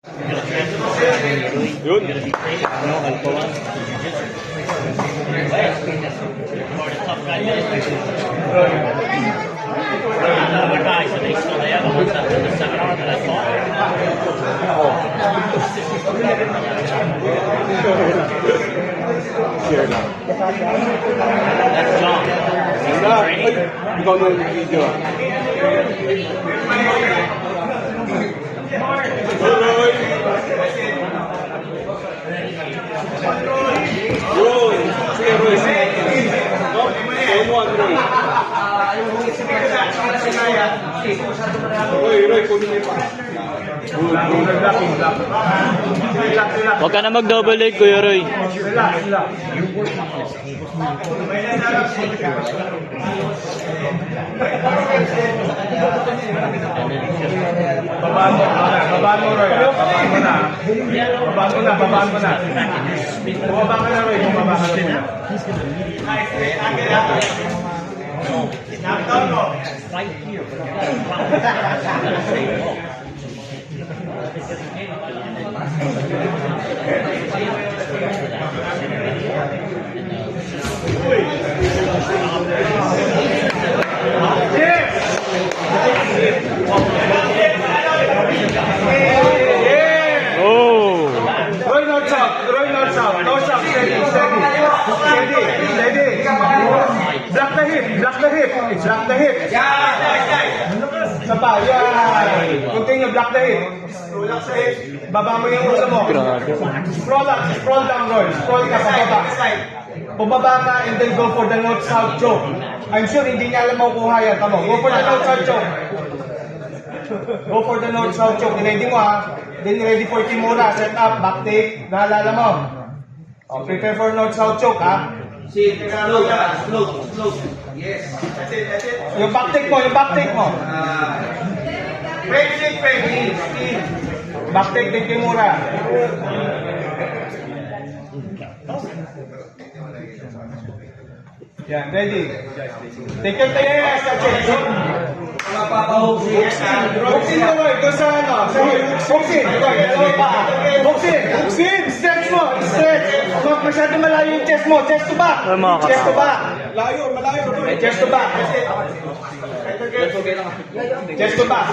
Yun. Share lang. Ay, ikaw na yung video. Roy! Roy! Sige, Roy. Roy, kunin niyo pa. Huwag ka na mag-double leg, Kuya Roy. Babaan mo, Roy. Babaan mo na. Bumaba ka na, Roy. Bumaba ka na. Right here. Oh! Roy, north south. North south. Steady. Block the hip. Sapa, yan. Continue, block the hip. Baba mo yung ulo mo. Scroll down, Roy. Scroll ka sa baba. Bumaba ka and then go for the north-south choke. I'm sure hindi niya alam makukuha yan. Tama, go for the north-south choke. Go for the north-south choke. Ready mo ha. Then ready for Kimura. Set up, back take. Naalala mo. Prepare for north-south choke ha. Slow. Yes. That's it. Yung back take mo. Ready. Back take din Kimura. Yan, ready. Take your time. Yes, that's it. Buksin mo, Roy. Doon sa ano. Buksin. Stretch mo. Huwag masyado malayo yung chest mo. Chest to back. Malayo. Chest to back.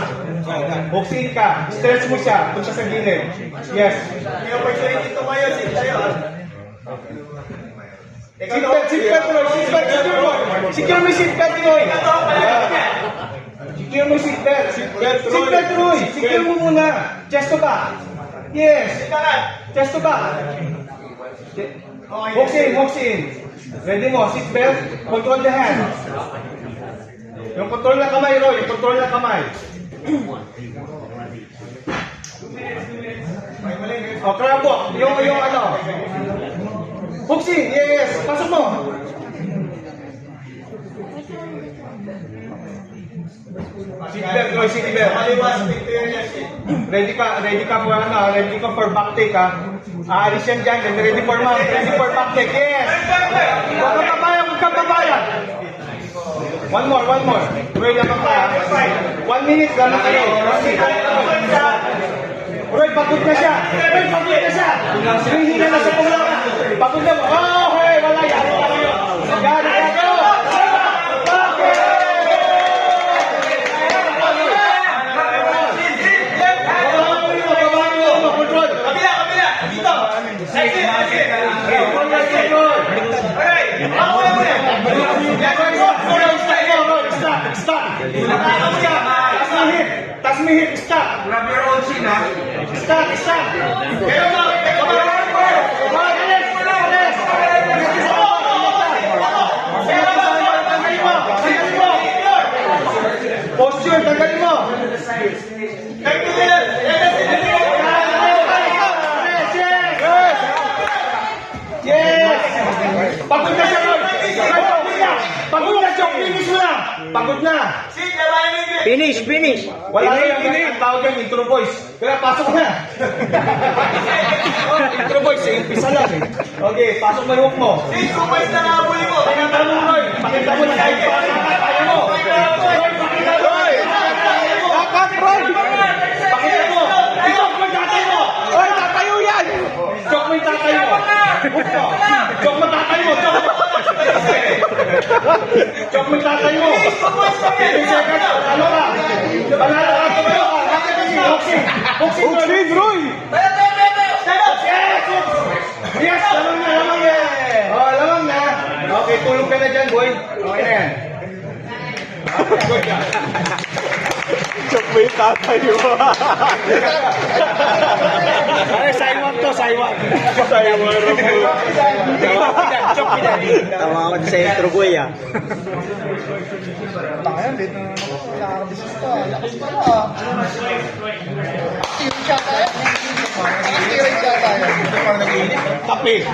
Buksin ka. Stretch mo siya. Punta sa gilid. Yes. Seatbelt, Roy. Secure mo yung seatbelt, Roy. Secure mo yung seatbelt, Roy. Secure mo muna. Chest to back. Yes. Chest to back. Buksin. Ready mo, seatbelt. Control the hand. Yung control na kamay, Roy. Yung control na kamay. O, crab walk. Yung ano. Buksin, yes. Pasok mo. Seatbelt, Roy, seatbelt. Ready ka for back take, ha? Aalis yan dyan, ready for back take, yes. Huwag kang babayan. One more. Roy, lamang ka. 1 minute, lamang kayo. Roy, pagod na siya. Hihina na sa pula. Pagod na mo. Oh, hey, wala yan. Gari. Tas me hit, stop. Grab your own chin, ha? Stop. Posture, tagalin mo. Yes. Pagod na siya, Roy. Pagod na, Chok. Finish mo na. Pagod na. Finish. Wala na yung tawag yung intro voice. Kaya pasok na. Intro voice, umpisa lang eh. Okay, pasok mo yung hook mo. Intro voice na nakabuli mo. Pakita mo, Roy. Pakita mo na kahit paano kaya mo. Roy, pakita mo. Roy. Pakita mo. Ito, pagkatay mo. Chok, magtatay mo. 15 seconds, panalo ka. Panalo ka, tumayo ka. Boxing. Boxing, Roy. Yes, lamang na. Oh, lamang na. Okay, tulog ka na dyan, boy. Okay na yan. Good ka. Chok mo yung tatay mo. Ay, Saiwan to, Saiwan. Chok mo yan. Tawa ako sa intro boy ah. Tangan, dito na ako. Nakakabisip pa. Lakas pa na. Active siya tayo. Active siya tayo. Kape.